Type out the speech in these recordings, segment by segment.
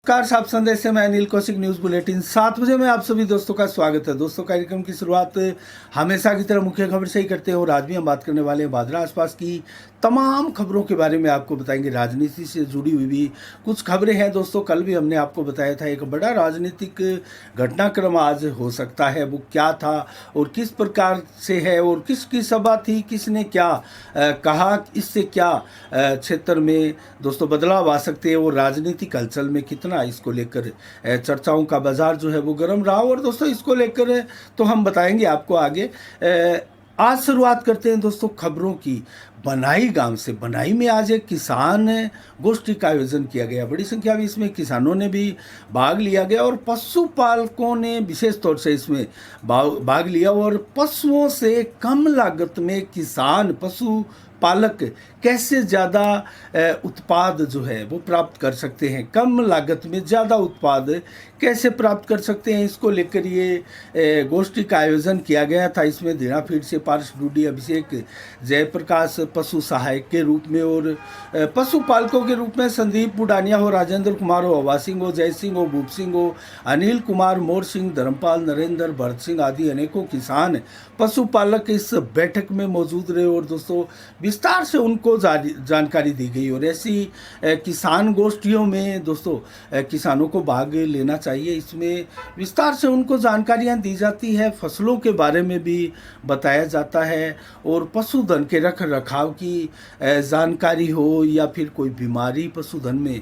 नमस्कार, साहब संदेश से मैं अनिल कौशिक, न्यूज़ बुलेटिन 7 बजे में आप सभी दोस्तों का स्वागत है। दोस्तों, कार्यक्रम की शुरुआत हमेशा की तरह मुख्य खबर से ही करते हैं और आज भी हम बात करने वाले हैं भादरा आसपास की तमाम खबरों के बारे में। आपको बताएंगे राजनीति से जुड़ी हुई भी कुछ खबरें हैं। दोस्तों, कल भी हमने आपको बताया था एक बड़ा राजनीतिक घटनाक्रम आज हो सकता है। वो क्या था और किस प्रकार से है और किसकी सभा थी, किसने क्या कहा, इससे क्या क्षेत्र में दोस्तों बदलाव आ सकते हैं और राजनीतिक हलचल में कितना इसको लेकर चर्चाओं का बाजार जो है वो गर्म रहा। और दोस्तों, इसको लेकर तो हम बताएंगे आपको आगे। आज शुरुआत करते हैं दोस्तों खबरों की बनाई गांव से। बनाई में आज एक किसान गोष्ठी का आयोजन किया गया। बड़ी संख्या में इसमें किसानों ने भी भाग लिया गया और पशुपालकों ने विशेष तौर से इसमें भाग लिया। और पशुओं से कम लागत में किसान पशु पालक कैसे ज़्यादा उत्पाद जो है वो प्राप्त कर सकते हैं, कम लागत में ज़्यादा उत्पाद कैसे प्राप्त कर सकते हैं, इसको लेकर ये गोष्ठी का आयोजन किया गया था। इसमें धीराफीड से पार्ष डूडी अभिषेक जयप्रकाश पशु सहायक के रूप में और पशुपालकों के रूप में संदीप बुडानिया हो, राजेंद्र कुमार हो, अवा सिंह हो, जय सिंह हो, भूप सिंह हो, अनिल कुमार, मोर सिंह, धर्मपाल, नरेंद्र, भरत सिंह आदि अनेकों किसान पशुपालक इस बैठक में मौजूद रहे। और दोस्तों, विस्तार से उनको जानकारी दी गई। और ऐसी किसान गोष्ठियों में दोस्तों किसानों को भाग लेना चाहिए। इसमें विस्तार से उनको जानकारियां दी जाती है, फसलों के बारे में भी बताया जाता है और पशुधन के रख रखाव की जानकारी हो या फिर कोई बीमारी पशुधन में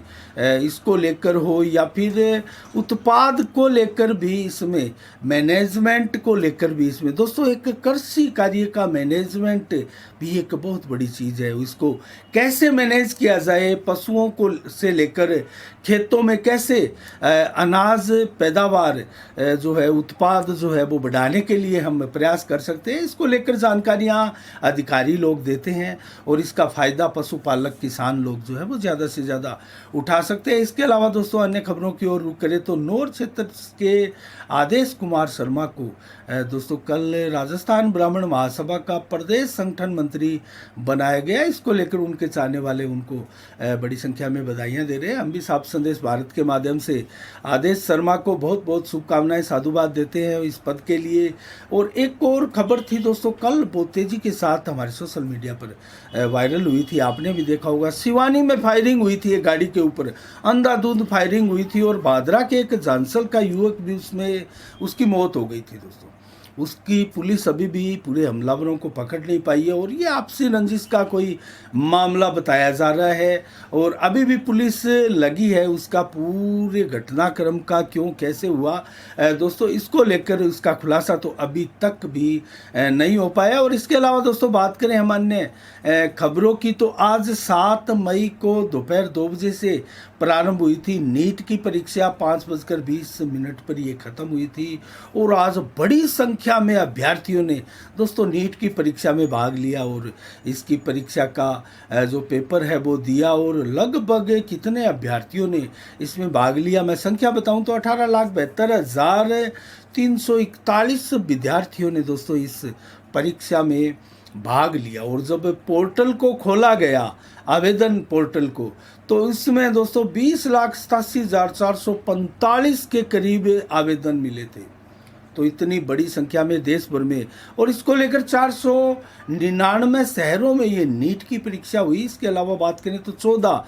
इसको लेकर हो या फिर उत्पाद को लेकर भी, इसमें मैनेजमेंट को लेकर भी, इसमें दोस्तों एक कृषि कार्य का मैनेजमेंट भी एक बहुत बड़ी चीज़ है। इसको कैसे मैनेज किया जाए, पशुओं को से लेकर खेतों में कैसे अनाज पैदावार जो है, उत्पाद जो है वो बढ़ाने के लिए हम प्रयास कर सकते हैं, इसको लेकर जानकारियां अधिकारी लोग देते हैं और इसका फ़ायदा पशुपालक किसान लोग जो है वो ज़्यादा से ज़्यादा उठा सकते हैं। इसके अलावा दोस्तों अन्य खबरों की ओर रुख करें तो नौर क्षेत्र के आदेश कुमार शर्मा को दोस्तों कल राजस्थान ब्राह्मण महासभा का प्रदेश संगठन मंत्री बनाया गया। इसको लेकर उनके चाहने वाले उनको बड़ी संख्या में बधाइयां दे रहे हैं। हम भी साफ संदेश भारत के माध्यम से आदेश शर्मा को बहुत बहुत शुभकामनाएं, साधुवाद देते हैं इस पद के लिए। और एक और खबर थी दोस्तों, कल बहुत तेजी के साथ हमारे सोशल मीडिया पर वायरल हुई थी, आपने भी देखा होगा। सिवानी में फायरिंग हुई थी, एक गाड़ी के ऊपर अंधाधुंध फायरिंग हुई थी और भादरा के एक जांसल का युवक भी उसमें उसकी मौत हो गई थी दोस्तों। उसकी पुलिस अभी भी पूरे हमलावरों को पकड़ नहीं पाई है और ये आपसी रंजिश का कोई मामला बताया जा रहा है और अभी भी पुलिस लगी है उसका पूरे घटनाक्रम का क्यों कैसे हुआ दोस्तों, इसको लेकर इसका खुलासा तो अभी तक भी नहीं हो पाया। और इसके अलावा दोस्तों बात करें हम अन्य खबरों की तो आज 7 मई को दोपहर 2 बजे से प्रारंभ हुई थी नीट की परीक्षा। 5:20 पर ये ख़त्म हुई थी और आज बड़ी संख्या में अभ्यर्थियों ने दोस्तों नीट की परीक्षा में भाग लिया और इसकी परीक्षा का जो पेपर है वो दिया। और लगभग कितने अभ्यर्थियों ने इसमें भाग लिया, मैं संख्या बताऊं तो 18,72,341 विद्यार्थियों ने दोस्तों इस परीक्षा में भाग लिया। और जब पोर्टल को खोला गया, आवेदन पोर्टल को, तो इसमें दोस्तों 20,87,445 के करीब आवेदन मिले थे। तो इतनी बड़ी संख्या में देश भर में, और इसको लेकर 499 शहरों में ये नीट की परीक्षा हुई। इसके अलावा बात करें तो 14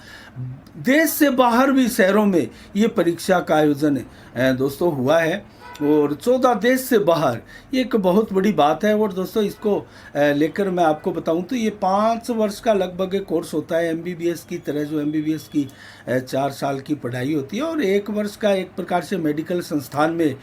देश से बाहर भी शहरों में ये परीक्षा का आयोजन दोस्तों हुआ है और 14 देश से बाहर, ये एक बहुत बड़ी बात है। और दोस्तों इसको लेकर मैं आपको बताऊं तो ये 5 वर्ष का लगभग कोर्स होता है, एमबीबीएस की तरह। जो एमबीबीएस की 4 साल की पढ़ाई होती है और 1 वर्ष का एक प्रकार से मेडिकल संस्थान में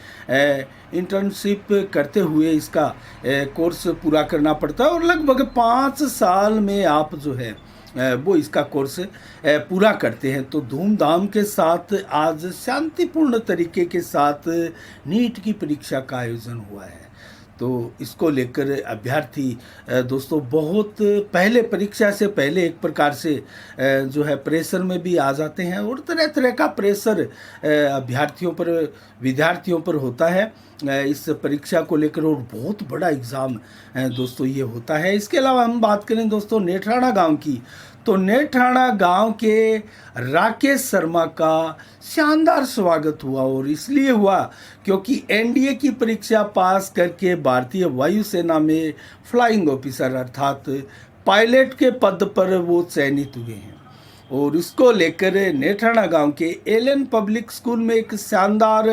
इंटर्नशिप करते हुए इसका कोर्स पूरा करना पड़ता है। और लगभग 5 साल में आप जो है वो इसका कोर्स पूरा करते हैं। तो धूमधाम के साथ आज शांतिपूर्ण तरीके के साथ नीट की परीक्षा का आयोजन हुआ है। तो इसको लेकर अभ्यर्थी दोस्तों बहुत पहले, परीक्षा से पहले एक प्रकार से जो है प्रेशर में भी आ जाते हैं और तरह तरह का प्रेशर अभ्यर्थियों पर, विद्यार्थियों पर होता है इस परीक्षा को लेकर। और बहुत बड़ा एग्ज़ाम दोस्तों ये होता है। इसके अलावा हम बात करें दोस्तों नेठराणा गांव की, तो नेठाणा गांव के राकेश शर्मा का शानदार स्वागत हुआ, और इसलिए हुआ क्योंकि एनडीए की परीक्षा पास करके भारतीय वायुसेना में फ्लाइंग ऑफिसर अर्थात पायलट के पद पर वो चयनित हुए हैं। और इसको लेकर नेठाणा गांव के एलन पब्लिक स्कूल में एक शानदार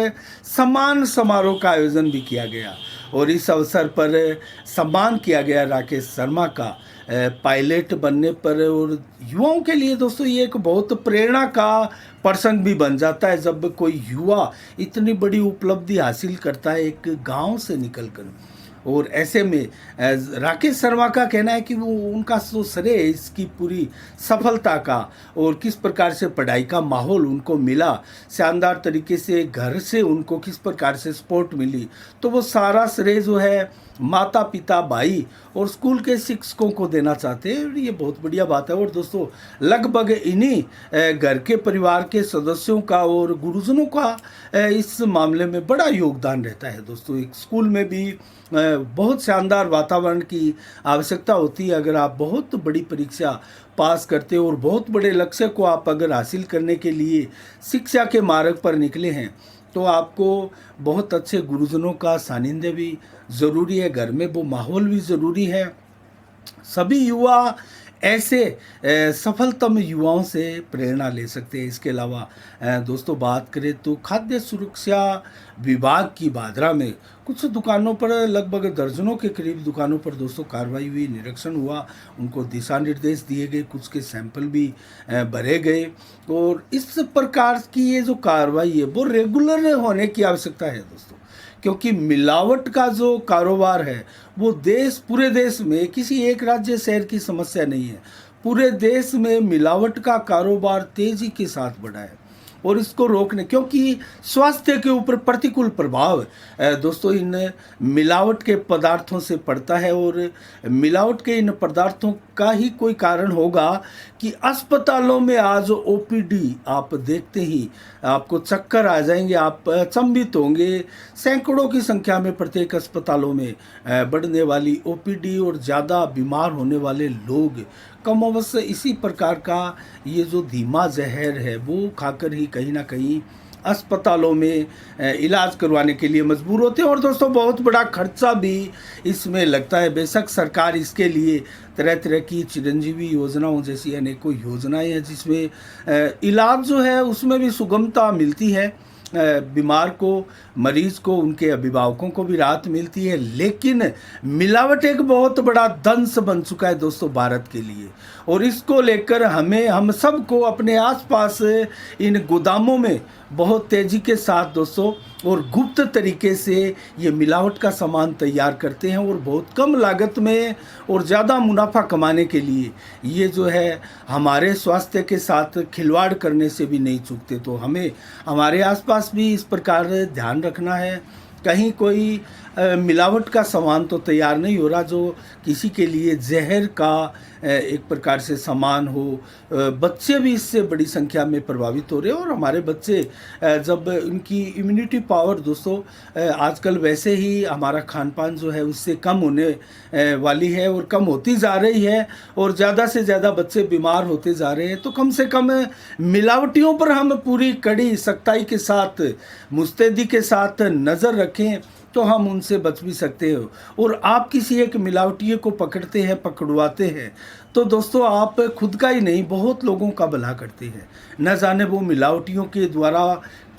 सम्मान समारोह का आयोजन भी किया गया, और इस अवसर पर सम्मान किया गया राकेश शर्मा का पायलट बनने पर। और युवाओं के लिए दोस्तों ये एक बहुत प्रेरणा का प्रसंग भी बन जाता है जब कोई युवा इतनी बड़ी उपलब्धि हासिल करता है एक गांव से निकलकर। और ऐसे में राकेश शर्मा का कहना है कि वो उनका जो श्रेय इसकी पूरी सफलता का, और किस प्रकार से पढ़ाई का माहौल उनको मिला, शानदार तरीके से घर से उनको किस प्रकार से सपोर्ट मिली, तो वो सारा श्रेय जो है माता पिता भाई और स्कूल के शिक्षकों को देना चाहते हैं। ये बहुत बढ़िया बात है। और दोस्तों लगभग इन्हीं घर के परिवार के सदस्यों का और गुरुजनों का इस मामले में बड़ा योगदान रहता है। दोस्तों एक स्कूल में भी बहुत शानदार वातावरण की आवश्यकता होती है। अगर आप बहुत बड़ी परीक्षा पास करते हो और बहुत बड़े लक्ष्य को आप अगर हासिल करने के लिए शिक्षा के मार्ग पर निकले हैं, तो आपको बहुत अच्छे गुरुजनों का सानिध्य भी ज़रूरी है, घर में वो माहौल भी ज़रूरी है। सभी युवा ऐसे सफलतम युवाओं से प्रेरणा ले सकते हैं। इसके अलावा दोस्तों बात करें तो खाद्य सुरक्षा विभाग की बादरा में कुछ दुकानों पर, लगभग दर्जनों के करीब दुकानों पर दोस्तों कार्रवाई हुई, निरीक्षण हुआ, उनको दिशा निर्देश दिए गए, कुछ के सैंपल भी भरे गए। और इस प्रकार की ये जो कार्रवाई है वो रेगुलर होने की आवश्यकता है दोस्तों, क्योंकि मिलावट का जो कारोबार है वो पूरे देश में किसी एक राज्य शहर की समस्या नहीं है, पूरे देश में मिलावट का कारोबार तेजी के साथ बढ़ा है। और इसको रोकने, क्योंकि स्वास्थ्य के ऊपर प्रतिकूल प्रभाव दोस्तों इन मिलावट के पदार्थों से पड़ता है, और मिलावट के इन पदार्थों का ही कोई कारण होगा कि अस्पतालों में आज ओपीडी आप देखते ही आपको चक्कर आ जाएंगे, आप अचंभित होंगे। सैकड़ों की संख्या में प्रत्येक अस्पतालों में बढ़ने वाली ओपीडी और ज़्यादा बीमार होने वाले लोग कमोबश इसी प्रकार का ये जो धीमा जहर है वो खाकर ही कहीं ना कहीं अस्पतालों में इलाज करवाने के लिए मजबूर होते हैं। और दोस्तों बहुत बड़ा खर्चा भी इसमें लगता है। बेशक सरकार इसके लिए तरह तरह की चिरंजीवी योजनाओं जैसी अनेकों योजनाएं हैं जिसमें इलाज जो है उसमें भी सुगमता मिलती है, बीमार को, मरीज को, उनके अभिभावकों को भी राहत मिलती है। लेकिन मिलावट एक बहुत बड़ा दंश बन चुका है दोस्तों भारत के लिए, और इसको लेकर हम सबको अपने आसपास इन गोदामों में बहुत तेज़ी के साथ दोस्तों और गुप्त तरीके से ये मिलावट का सामान तैयार करते हैं, और बहुत कम लागत में और ज़्यादा मुनाफा कमाने के लिए ये जो है हमारे स्वास्थ्य के साथ खिलवाड़ करने से भी नहीं चूकते। तो हमें हमारे आसपास भी इस प्रकार ध्यान रखना है, कहीं कोई मिलावट का सामान तो तैयार नहीं हो रहा जो किसी के लिए जहर का एक प्रकार से सामान हो। बच्चे भी इससे बड़ी संख्या में प्रभावित हो रहे हैं, और हमारे बच्चे जब उनकी इम्यूनिटी पावर दोस्तों आजकल वैसे ही हमारा खान पान जो है उससे कम होने वाली है और कम होती जा रही है, और ज़्यादा से ज़्यादा बच्चे बीमार होते जा रहे हैं। तो कम से कम मिलावटियों पर हम पूरी कड़ी सख्ताई के साथ, मुस्तैदी के साथ नज़र रखें, तो हम उनसे बच भी सकते हो। और आप किसी एक मिलावटिये को पकड़ते हैं, पकड़वाते हैं, तो दोस्तों आप खुद का ही नहीं बहुत लोगों का भला करते हैं। न जाने वो मिलावटियों के द्वारा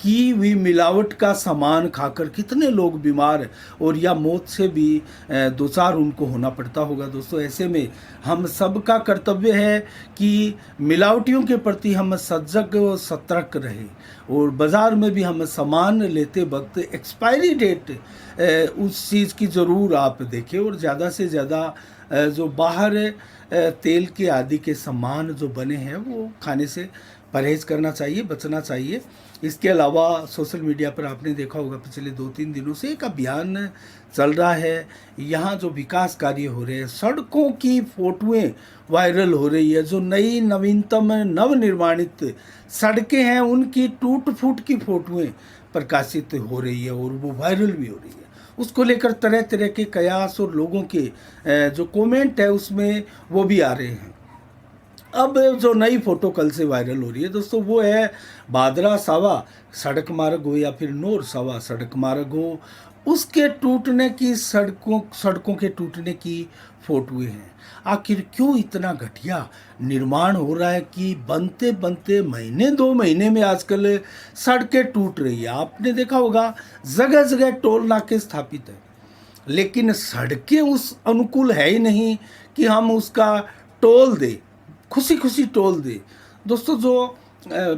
की हुई मिलावट का सामान खाकर कितने लोग बीमार और या मौत से भी दो चार उनको होना पड़ता होगा। दोस्तों ऐसे में हम सब का कर्तव्य है कि मिलावटियों के प्रति हम सजग और सतर्क रहें, और बाज़ार में भी हम सामान लेते वक्त एक्सपायरी डेट उस चीज़ की ज़रूर आप देखें, और ज़्यादा से ज़्यादा जो बाहर तेल के आदि के सामान जो बने हैं वो खाने से परहेज़ करना चाहिए, बचना चाहिए। इसके अलावा सोशल मीडिया पर आपने देखा होगा पिछले 2-3 दिनों से एक अभियान चल रहा है। यहाँ जो विकास कार्य हो रहे हैं, सड़कों की फ़ोटोएं वायरल हो रही है, जो नई नवीनतम नवनिर्माणित सड़कें हैं उनकी टूट फूट की फ़ोटोएं प्रकाशित हो रही है और वो वायरल भी हो रही है। उसको लेकर तरह तरह के कयास और लोगों के जो कमेंट है उसमें वो भी आ रहे हैं। अब जो नई फोटो कल से वायरल हो रही है दोस्तों, वो है भादरा सावा सड़क मार्ग हो या फिर नोर सावा सड़क मार्ग हो, उसके टूटने की, सड़कों के टूटने की फोटोएं हैं। आखिर क्यों इतना घटिया निर्माण हो रहा है कि बनते बनते महीने 2 महीने में आजकल सड़कें टूट रही है। आपने देखा होगा जगह जगह टोल नाके स्थापित है, लेकिन सड़कें उस अनुकूल है ही नहीं कि हम उसका टोल दें, खुशी खुशी टोल दे। दोस्तों, जो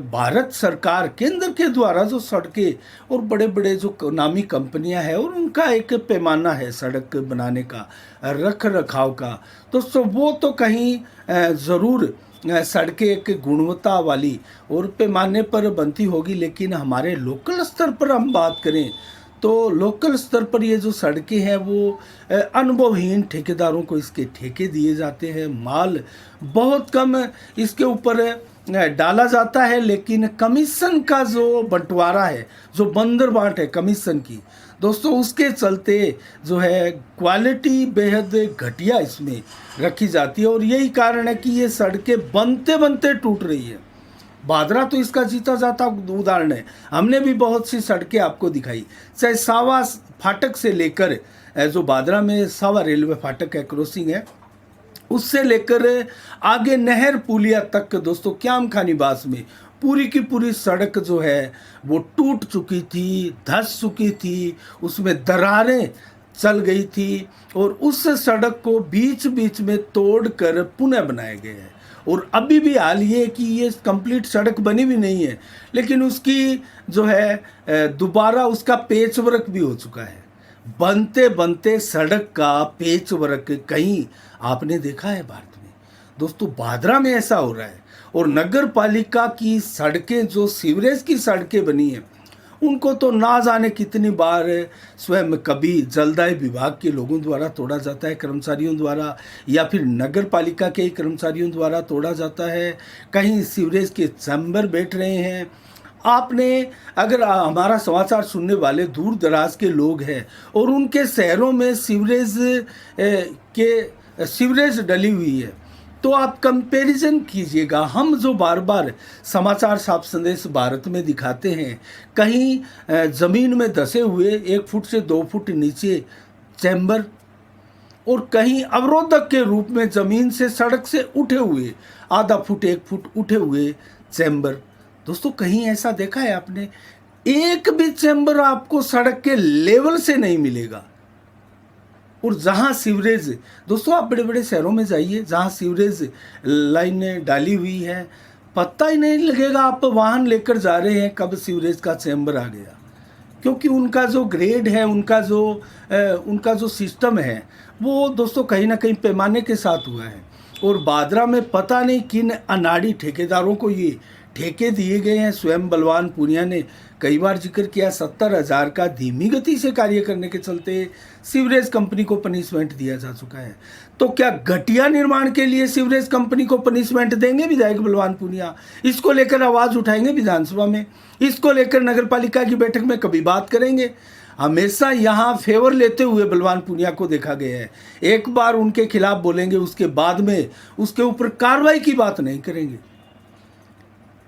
भारत सरकार केंद्र के द्वारा जो सड़कें और बड़े बड़े जो नामी कंपनियां हैं और उनका एक पैमाना है सड़क बनाने का, रख रखाव का, दोस्तों वो तो कहीं ज़रूर सड़कें एक गुणवत्ता वाली और पैमाने पर बनती होगी, लेकिन हमारे लोकल स्तर पर हम बात करें तो लोकल स्तर पर ये जो सड़कें हैं वो अनुभवहीन ठेकेदारों को इसके ठेके दिए जाते हैं। माल बहुत कम इसके ऊपर डाला जाता है, लेकिन कमीशन का जो बंटवारा है, जो बंदर बांट है कमीशन की, दोस्तों उसके चलते जो है क्वालिटी बेहद घटिया इसमें रखी जाती है। और यही कारण है कि ये सड़कें बनते बनते टूट रही है। भादरा तो इसका जीता जाता उदाहरण है। हमने भी बहुत सी सड़कें आपको दिखाई, चाहे सावा फाटक से लेकर, जो भादरा में सावा रेलवे फाटक है, क्रॉसिंग है, उससे लेकर आगे नहर पुलिया तक दोस्तों क्याम खानीबास में पूरी की पूरी सड़क जो है वो टूट चुकी थी, धंस चुकी थी, उसमें दरारें चल गई थी और उस सड़क को बीच बीच में तोड़कर पुनः बनाया गया है। और अभी भी हाल ये कि ये कंप्लीट सड़क बनी भी नहीं है, लेकिन उसकी जो है दोबारा उसका पेच वर्क भी हो चुका है। बनते बनते सड़क का पेच वर्क कहीं आपने देखा है भारत में? दोस्तों, भादरा में ऐसा हो रहा है। और नगर पालिका की सड़कें, जो सीवरेज की सड़कें बनी हैं, उनको तो ना जाने कितनी बार स्वयं कभी जलदाय विभाग के लोगों द्वारा तोड़ा जाता है, कर्मचारियों द्वारा, या फिर नगर पालिका के कर्मचारियों द्वारा तोड़ा जाता है। कहीं सीवरेज के चैम्बर बैठ रहे हैं। आपने अगर हमारा समाचार सुनने वाले दूर दराज के लोग हैं और उनके शहरों में सीवरेज डली हुई है, तो आप कंपैरिजन कीजिएगा। हम जो बार बार समाचार साफ संदेश भारत में दिखाते हैं, कहीं ज़मीन में धंसे हुए 1 फुट से 2 फुट नीचे चैम्बर, और कहीं अवरोधक के रूप में ज़मीन से, सड़क से उठे हुए आधा फुट 1 फुट उठे हुए चैम्बर। दोस्तों, कहीं ऐसा देखा है आपने? एक भी चैम्बर आपको सड़क के लेवल से नहीं मिलेगा। और जहाँ सीवरेज, दोस्तों आप बड़े बड़े शहरों में जाइए जहाँ सीवरेज लाइनें डाली हुई है, पता ही नहीं लगेगा आप वाहन लेकर जा रहे हैं कब सीवरेज का चैम्बर आ गया, क्योंकि उनका जो ग्रेड है, उनका जो सिस्टम है, वो दोस्तों कहीं ना कहीं पैमाने के साथ हुआ है। और भादरा में पता नहीं किन अनाड़ी ठेकेदारों को ये ठेके दिए गए हैं। स्वयं बलवान पूनिया ने कई बार जिक्र किया, 70,000 का धीमी गति से कार्य करने के चलते सीवरेज कंपनी को पनिशमेंट दिया जा चुका है। तो क्या घटिया निर्माण के लिए सीवरेज कंपनी को पनिशमेंट देंगे विधायक बलवान पूनिया? इसको लेकर आवाज़ उठाएंगे विधानसभा में? इसको लेकर नगर पालिका की बैठक में कभी बात करेंगे? हमेशा यहाँ फेवर लेते हुए बलवान पूनिया को देखा गया है। एक बार उनके खिलाफ बोलेंगे, उसके बाद में उसके ऊपर कार्रवाई की बात नहीं करेंगे।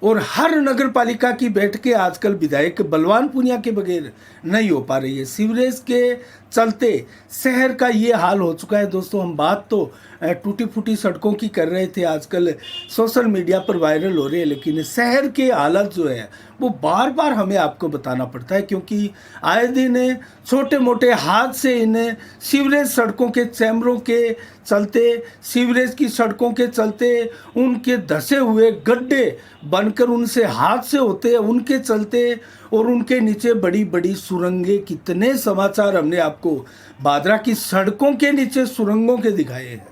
और हर नगर पालिका की बैठकें आजकल विधायक बलवान पूनिया के बगैर नहीं हो पा रही है। सीवरेज के चलते शहर का ये हाल हो चुका है। दोस्तों, हम बात तो टूटी फूटी सड़कों की कर रहे थे, आजकल सोशल मीडिया पर वायरल हो रहे हैं, लेकिन शहर के हालत जो है वो बार बार हमें आपको बताना पड़ता है, क्योंकि आए दिन छोटे मोटे हादसे इन सीवरेज सड़कों के चैम्बरों के चलते, सीवरेज की सड़कों के चलते, उनके धंसे हुए गड्ढे बनकर उनसे हादसे होते हैं उनके चलते, और उनके नीचे बड़ी बड़ी सुरंगें। कितने समाचार हमने आपको भादरा की सड़कों के नीचे सुरंगों के दिखाए हैं,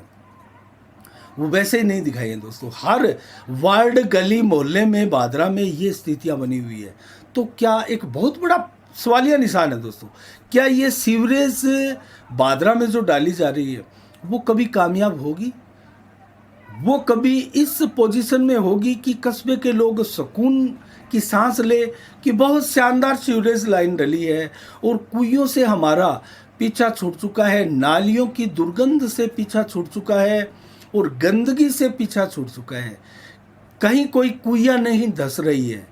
वो वैसे ही नहीं दिखाई हैं दोस्तों। हर वार्ड, गली, मोहल्ले में भादरा में ये स्थितियां बनी हुई है। तो क्या एक बहुत बड़ा सवालिया निशान है दोस्तों, क्या ये सीवरेज भादरा में जो डाली जा रही है वो कभी कामयाब होगी? वो कभी इस पोजीशन में होगी कि कस्बे के लोग सुकून की सांस ले कि बहुत शानदार सीवरेज लाइन डली है और कुइयों से हमारा पीछा छूट चुका है, नालियों की दुर्गंध से पीछा छूट चुका है, और गंदगी से पीछा छूट चुका है। कहीं कोई कुइयाँ नहीं धंस रही है।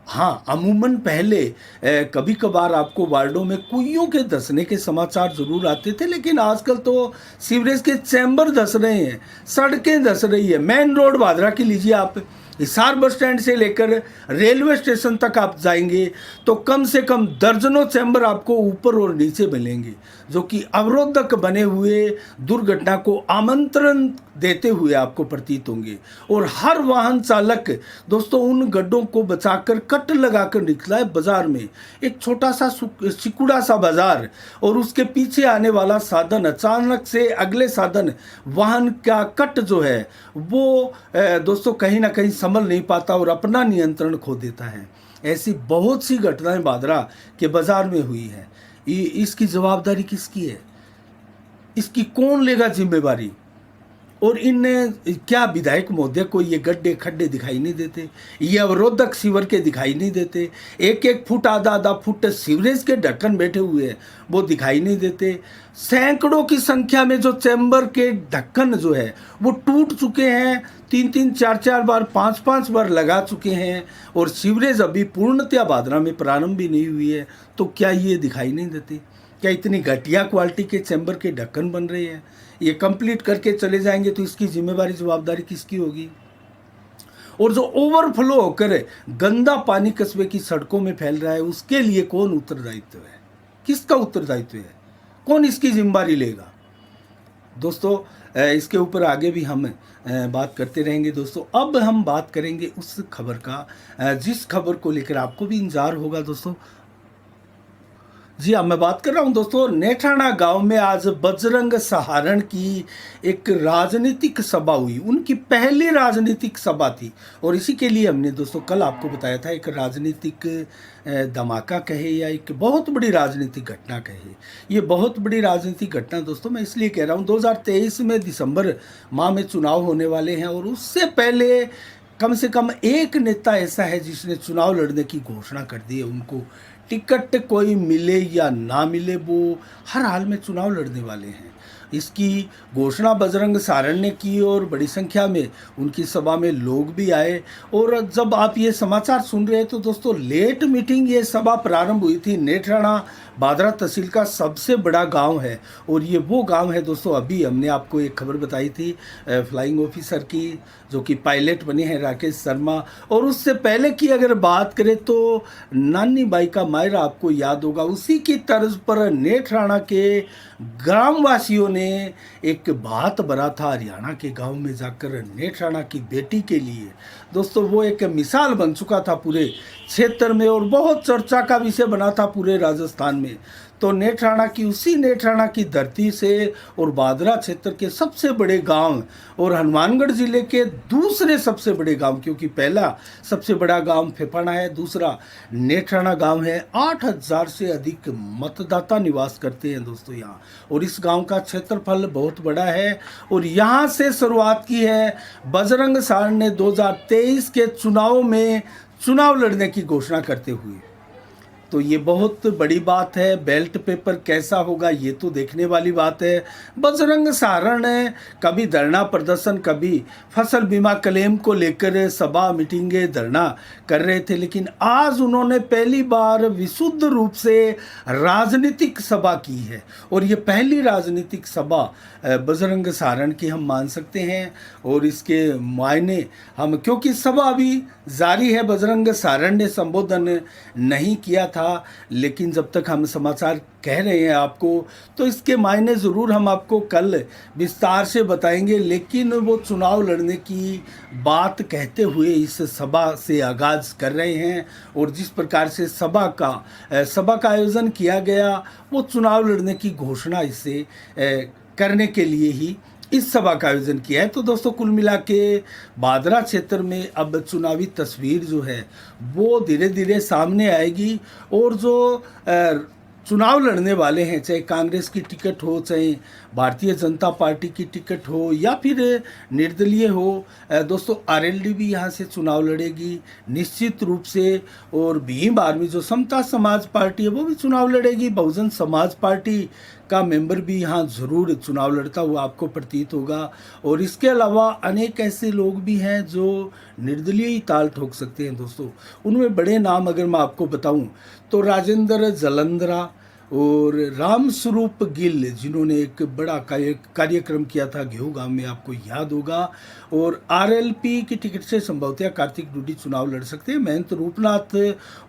हाँ, अमूमन पहले कभी कभार आपको वार्डों में कुइयों के धंसने के समाचार जरूर आते थे, लेकिन आजकल तो सीवरेज के चैम्बर धंस रहे हैं, सड़कें धंस रही है। मेन रोड भादरा की लीजिए आप, हिसार बस स्टैंड से लेकर रेलवे स्टेशन तक आप जाएंगे तो कम से कम दर्जनों चैम्बर आपको ऊपर और नीचे मिलेंगे, जो कि अवरोधक बने हुए दुर्घटना को आमंत्रण देते हुए आपको प्रतीत होंगे। और हर वाहन चालक दोस्तों उन गड्ढों को बचाकर कट लगाकर निकला है बाजार में। एक छोटा सा सिकुड़ा सा बाजार और उसके पीछे आने वाला साधन अचानक से अगले साधन वाहन का कट जो है वो दोस्तों कहीं ना कहीं संभल नहीं पाता और अपना नियंत्रण खो देता है। ऐसी बहुत सी घटनाएं भादरा के बाजार में हुई है। इसकी जवाबदारी किसकी है? इसकी कौन लेगा जिम्मेवारी? और इन क्या विधायक महोदय को ये गड्ढे खड्डे दिखाई नहीं देते? ये अवरोधक सीवर के दिखाई नहीं देते? एक एक फुट आधा आधा फुट सीवरेज के ढक्कन बैठे हुए हैं, वो दिखाई नहीं देते? सैकड़ों की संख्या में जो चैम्बर के ढक्कन जो है वो टूट चुके हैं, 3-3 4-4 बार 5-5 बार लगा चुके हैं, और सीवरेज अभी पूर्णतया भादरा में प्रारंभ भी नहीं हुई है। तो क्या ये दिखाई नहीं देते? क्या इतनी घटिया क्वालिटी के चैम्बर के ढक्कन बन रहे हैं? ये कंप्लीट करके चले जाएंगे तो इसकी जिम्मेवारी जवाबदारी किसकी होगी? और जो ओवरफ्लो होकर गंदा पानी कस्बे की सड़कों में फैल रहा है, उसके लिए कौन उत्तरदायित्व है? किसका उत्तरदायित्व है? कौन इसकी जिम्मेवारी लेगा? दोस्तों इसके ऊपर आगे भी हम बात करते रहेंगे। दोस्तों अब हम बात करेंगे उस खबर का जिस खबर को लेकर आपको भी इंतजार होगा। दोस्तों जी हाँ, मैं बात कर रहा हूँ दोस्तों नेठाना गांव में आज बजरंग सहारण की एक राजनीतिक सभा हुई। उनकी पहली राजनीतिक सभा थी और इसी के लिए हमने दोस्तों कल आपको बताया था, एक राजनीतिक धमाका कहे या एक बहुत बड़ी राजनीतिक घटना कहे। ये बहुत बड़ी राजनीतिक घटना दोस्तों मैं इसलिए कह रहा हूँ, 2023 में दिसंबर माह में चुनाव होने वाले हैं और उससे पहले कम से कम एक नेता ऐसा है जिसने चुनाव लड़ने की घोषणा कर दी है। उनको टिकट कोई मिले या ना मिले वो हर हाल में चुनाव लड़ने वाले हैं। इसकी घोषणा बजरंग सहारण ने की और बड़ी संख्या में उनकी सभा में लोग भी आए। और जब आप ये समाचार सुन रहे हैं तो दोस्तों लेट मीटिंग ये सभा प्रारंभ हुई थी। नेठाना भादरा तहसील का सबसे बड़ा गांव है और ये वो गांव है दोस्तों, अभी हमने आपको एक खबर बताई थी फ्लाइंग ऑफिसर की, जो कि पायलट बने हैं राकेश शर्मा। और उससे पहले की अगर बात करें तो नानी बाई का मायरा आपको याद होगा। उसी की तर्ज पर नेठाना के ग्रामवासियों ने एक बात भरा था हरियाणा के गांव में जाकर नेठाना की बेटी के लिए। दोस्तों वो एक मिसाल बन चुका था पूरे क्षेत्र में और बहुत चर्चा का विषय बना था पूरे राजस्थान में। तो नेठाना की, उसी नेठाना की धरती से और भादरा क्षेत्र के सबसे बड़े गांव और हनुमानगढ़ जिले के दूसरे सबसे बड़े गांव, क्योंकि पहला सबसे बड़ा गांव फेफाना है, दूसरा नेठाना गांव है। 8000 से अधिक मतदाता निवास करते हैं दोस्तों यहाँ, और इस गांव का क्षेत्रफल बहुत बड़ा है। और यहाँ से शुरुआत की है बजरंग सहारण ने 2023 के चुनाव में चुनाव लड़ने की घोषणा करते हुए। तो ये बहुत बड़ी बात है। बैलेट पेपर कैसा होगा ये तो देखने वाली बात है। बजरंग सहारण कभी धरना प्रदर्शन, कभी फसल बीमा क्लेम को लेकर सभा मीटिंगें धरना कर रहे थे, लेकिन आज उन्होंने पहली बार विशुद्ध रूप से राजनीतिक सभा की है। और ये पहली राजनीतिक सभा बजरंग सहारण की हम मान सकते हैं। और इसके मायने हम, क्योंकि सभा अभी जारी है, बजरंग सहारण ने संबोधन नहीं किया था, लेकिन जब तक हम समाचार कह रहे हैं आपको तो इसके मायने ज़रूर हम आपको कल विस्तार से बताएंगे। लेकिन वो चुनाव लड़ने की बात कहते हुए इस सभा से आगाज़ कर रहे हैं। और जिस प्रकार से सभा का आयोजन किया गया, वो चुनाव लड़ने की घोषणा इससे करने के लिए ही इस सभा का आयोजन किया है। तो दोस्तों कुल मिला के भादरा क्षेत्र में अब चुनावी तस्वीर जो है वो धीरे धीरे सामने आएगी। और जो चुनाव लड़ने वाले हैं, चाहे कांग्रेस की टिकट हो, चाहे भारतीय जनता पार्टी की टिकट हो या फिर निर्दलीय हो, दोस्तों आरएलडी भी यहाँ से चुनाव लड़ेगी निश्चित रूप से। और भीम आर्मी जो समता समाज पार्टी है वो भी चुनाव लड़ेगी। बहुजन समाज पार्टी का मेंबर भी यहाँ ज़रूर चुनाव लड़ता हुआ आपको प्रतीत होगा। और इसके अलावा अनेक ऐसे लोग भी हैं जो निर्दलीय ही ताल ठोक सकते हैं दोस्तों। उनमें बड़े नाम अगर मैं आपको बताऊं तो राजेंद्र जलंधरा और रामस्वरूप गिल, जिन्होंने एक बड़ा कार्यक्रम किया था घेऊ गांव में, आपको याद होगा। और आरएलपी की टिकट से संभवतः कार्तिक डूडी चुनाव लड़ सकते हैं। महंत रूपनाथ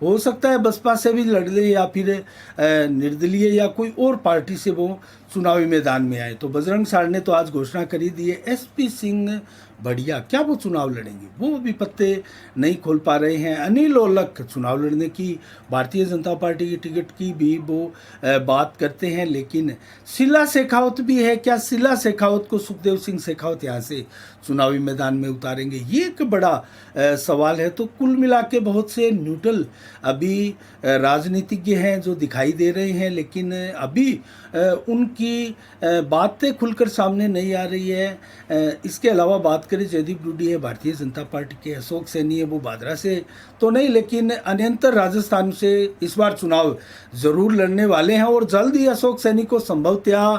हो सकता है बसपा से भी लड़ ले या फिर निर्दलीय या कोई और पार्टी से वो चुनावी मैदान में आए। तो बजरंग साड़ ने तो आज घोषणा करी दी है। एसपी सिंह बढ़िया, क्या वो चुनाव लड़ेंगे? वो अभी पत्ते नहीं खोल पा रहे हैं। अनिल औलख चुनाव लड़ने की भारतीय जनता पार्टी की टिकट की भी वो बात करते हैं, लेकिन शीला शेखावत भी है। क्या शीला शेखावत को सुखदेव सिंह शेखावत यहाँ से चुनावी मैदान में उतारेंगे? ये एक बड़ा सवाल है। तो कुल मिला के बहुत से न्यूट्रल अभी राजनीतिज्ञ हैं जो दिखाई दे रहे हैं, लेकिन अभी उनकी बातें खुलकर सामने नहीं आ रही है। इसके अलावा बात करें, जयदीप रूडी है भारतीय जनता पार्टी के, अशोक सैनी है वो भादरा से तो नहीं, लेकिन अन्यंतर राजस्थान से इस बार चुनाव जरूर लड़ने वाले हैं। और जल्द ही अशोक सैनी को संभवतः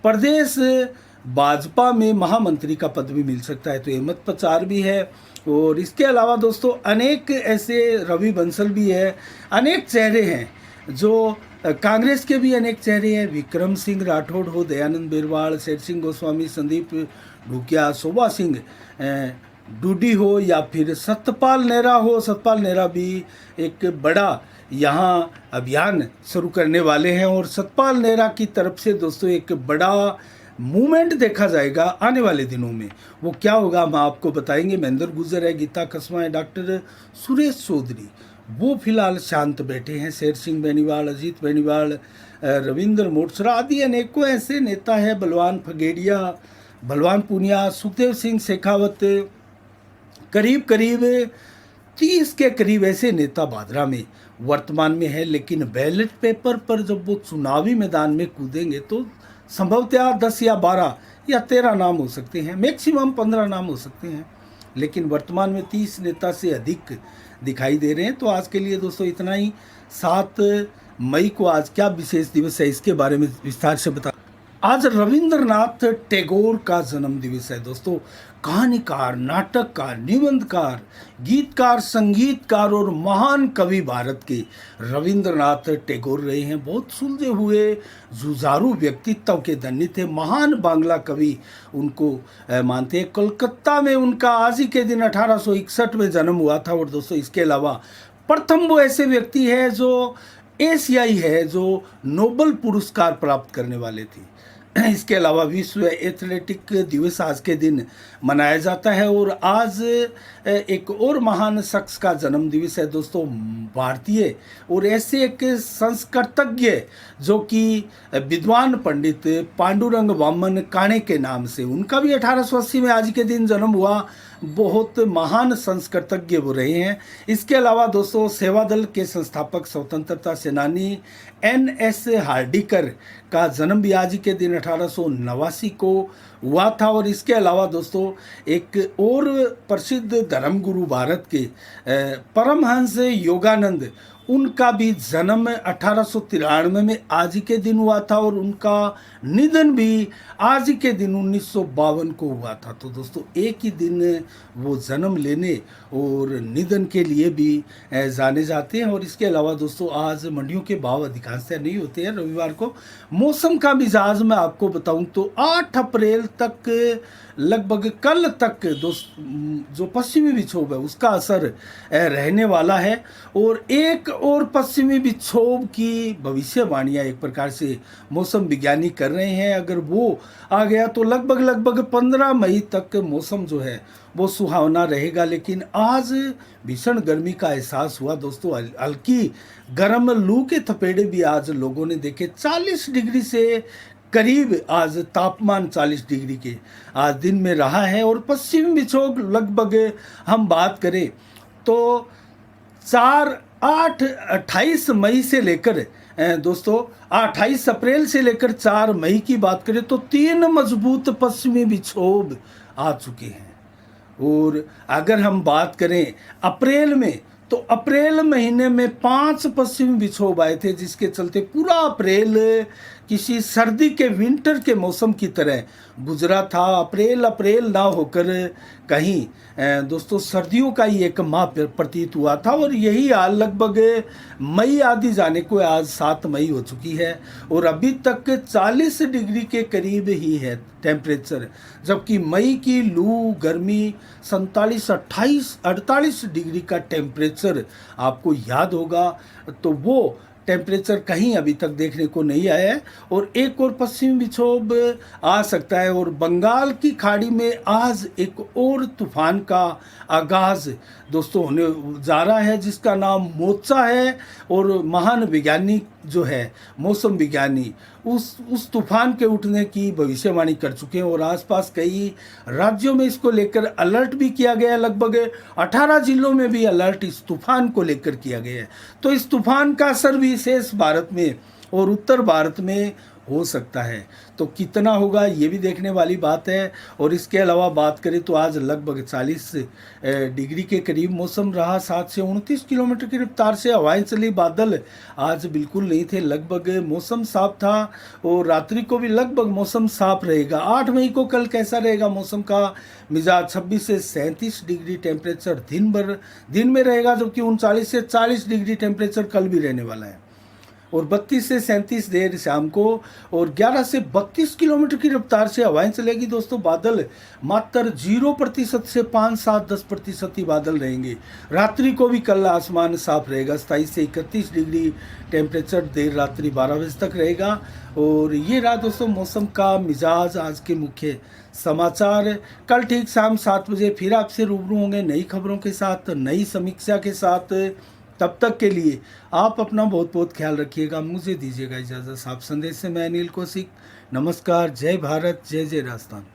प्रदेश भाजपा में महामंत्री का पद भी मिल सकता है। तो अहमद पचार भी है। और इसके अलावा दोस्तों अनेक ऐसे, रवि बंसल भी है, अनेक चेहरे हैं जो कांग्रेस के भी अनेक चेहरे हैं। विक्रम सिंह राठौड़ हो, दयानंद बिरवाल, शेर सिंह गोस्वामी, संदीप ढुकिया, शोभा सिंह डूडी हो या फिर सतपाल नेहरा हो। सतपाल नेहरा भी एक बड़ा यहाँ अभियान शुरू करने वाले हैं और सतपाल नेहरा की तरफ से दोस्तों एक बड़ा मूवमेंट देखा जाएगा आने वाले दिनों में। वो क्या होगा हम आपको बताएंगे। महेंद्र गुर्जर है, गीता कसमा है, डॉक्टर सुरेश चौधरी वो फिलहाल शांत बैठे हैं। शेर सिंह बेनीवाल, अजीत बेनीवाल, रविंद्र मोटसरा आदि अनेकों ऐसे नेता हैं, बलवान फगेड़िया, बलवान पूनिया, सुखदेव सिंह शेखावत, करीब करीब 30 के करीब ऐसे नेता भादरा में वर्तमान में है। लेकिन बैलेट पेपर पर जब वो चुनावी मैदान में कूदेंगे तो संभवतः 10 या 12 या 13 नाम हो सकते हैं, मैक्सिमम 15 नाम हो सकते हैं, लेकिन वर्तमान में 30 नेता से अधिक दिखाई दे रहे हैं। तो आज के लिए दोस्तों इतना ही। 7 मई को आज क्या विशेष दिवस है इसके बारे में विस्तार से बता। आज रविंद्रनाथ टैगोर का जन्म दिवस है दोस्तों। कहानीकार, नाटककार, निबंधकार, गीतकार, संगीतकार और महान कवि भारत के रविंद्रनाथ टैगोर रहे हैं। बहुत सुलझे हुए जुझारू व्यक्तित्व के धनी थे। महान बांग्ला कवि उनको मानते हैं। कोलकाता में उनका आज ही के दिन 1861 में जन्म हुआ था। और दोस्तों इसके अलावा प्रथम वो ऐसे व्यक्ति है जो एशियाई है जो नोबेल पुरस्कार प्राप्त करने वाले थे। इसके अलावा विश्व एथलेटिक दिवस आज के दिन मनाया जाता है। और आज एक और महान शख्स का जन्म दिवस है दोस्तों, भारतीय और ऐसे एक संस्कृतज्ञ जो कि विद्वान पंडित पांडुरंग वामन काणे के नाम से, उनका भी 1880 में आज के दिन जन्म हुआ। बहुत महान संस्कृतज्ञ वो रहे हैं। इसके अलावा दोस्तों सेवा दल के संस्थापक स्वतंत्रता सेनानी एन.एस. हार्डिकर का जन्म भी आज के दिन 1889 को हुआ था। और इसके अलावा दोस्तों एक और प्रसिद्ध धर्मगुरु भारत के परमहंस योगानंद, उनका भी जन्म 1893 में आज ही के दिन हुआ था। और उनका निधन भी आज ही के दिन 1952 को हुआ था। तो दोस्तों एक ही दिन वो जन्म लेने और निधन के लिए भी जाने जाते हैं। और इसके अलावा दोस्तों आज मंडियों के भाव अधिकांशतः नहीं होते हैं रविवार को। मौसम का मिजाज मैं आपको बताऊं तो 8 अप्रैल तक लगभग कल तक जो पश्चिमी विक्षोभ है उसका असर रहने वाला है। और एक और पश्चिमी विक्षोभ की भविष्यवाणियां एक प्रकार से मौसम विज्ञानी कर रहे हैं। अगर वो आ गया तो लगभग 15 मई तक मौसम जो है वो सुहावना रहेगा। लेकिन आज भीषण गर्मी का एहसास हुआ दोस्तों। हल्की गर्म लू के थपेड़े भी आज लोगों ने देखे। 40 डिग्री से करीब आज तापमान 40 डिग्री के आज दिन में रहा है। और पश्चिमी विक्षोभ लगभग हम बात करें तो 4 28 मई से लेकर दोस्तों 28 अप्रैल से लेकर 4 मई की बात करें तो 3 मजबूत पश्चिमी विक्षोभ आ चुके हैं। और अगर हम बात करें अप्रैल में, तो अप्रैल महीने में 5 पश्चिमी विक्षोभ आए थे, जिसके चलते पूरा अप्रैल किसी सर्दी के विंटर के मौसम की तरह गुजरा था। अप्रैल ना होकर कहीं दोस्तों सर्दियों का ही एक माह प्रतीत हुआ था। और यही हाल लगभग मई आदि जाने को आज 7 मई हो चुकी है और अभी तक 40 डिग्री के करीब ही है टेम्परेचर, जबकि मई की लू गर्मी 47, 28, 48 डिग्री का टेम्परेचर आपको याद होगा, तो वो टेम्परेचर कहीं अभी तक देखने को नहीं आया है। और एक और पश्चिमी विक्षोभ आ सकता है और बंगाल की खाड़ी में आज एक और तूफान का आगाज दोस्तों होने जा रहा है, जिसका नाम मोचा है। और महान वैज्ञानिक जो है मौसम विज्ञानी उस तूफान के उठने की भविष्यवाणी कर चुके हैं और आसपास कई राज्यों में इसको लेकर अलर्ट भी किया गया है। लगभग 18 जिलों में भी अलर्ट इस तूफान को लेकर किया गया है। तो इस तूफान का असर भी शेष भारत में और उत्तर भारत में हो सकता है, तो कितना होगा ये भी देखने वाली बात है। और इसके अलावा बात करें तो आज लगभग 40 डिग्री के करीब मौसम रहा। 7 से 29 किलोमीटर की रफ्तार से हवाएं चली। बादल आज बिल्कुल नहीं थे, लगभग मौसम साफ था और रात्रि को भी लगभग मौसम साफ रहेगा। 8 मई को कल कैसा रहेगा मौसम का मिजाज? 26 से 37 डिग्री टेम्परेचर दिन में रहेगा, जबकि 39 से 40 डिग्री टेम्परेचर कल भी रहने वाला है। और 32 से 37 देर शाम को और 11 से 32 किलोमीटर की रफ्तार से हवाएं चलेगी दोस्तों। बादल मात्र 0% से 5, 7, 10% ही बादल रहेंगे। रात्रि को भी कल आसमान साफ रहेगा। 27 से 31 डिग्री टेम्परेचर देर रात्रि 12 बजे तक रहेगा। और ये रहा दोस्तों मौसम का मिजाज, आज के मुख्य समाचार। कल ठीक शाम 7 बजे फिर आपसे रूबरू होंगे नई खबरों के साथ, नई समीक्षा के साथ। तब तक के लिए आप अपना बहुत बहुत ख्याल रखिएगा। मुझे दीजिएगा इजाज़त। साफ संदेश से मैं अनिल कौशिक। नमस्कार। जय भारत, जय जय राजस्थान।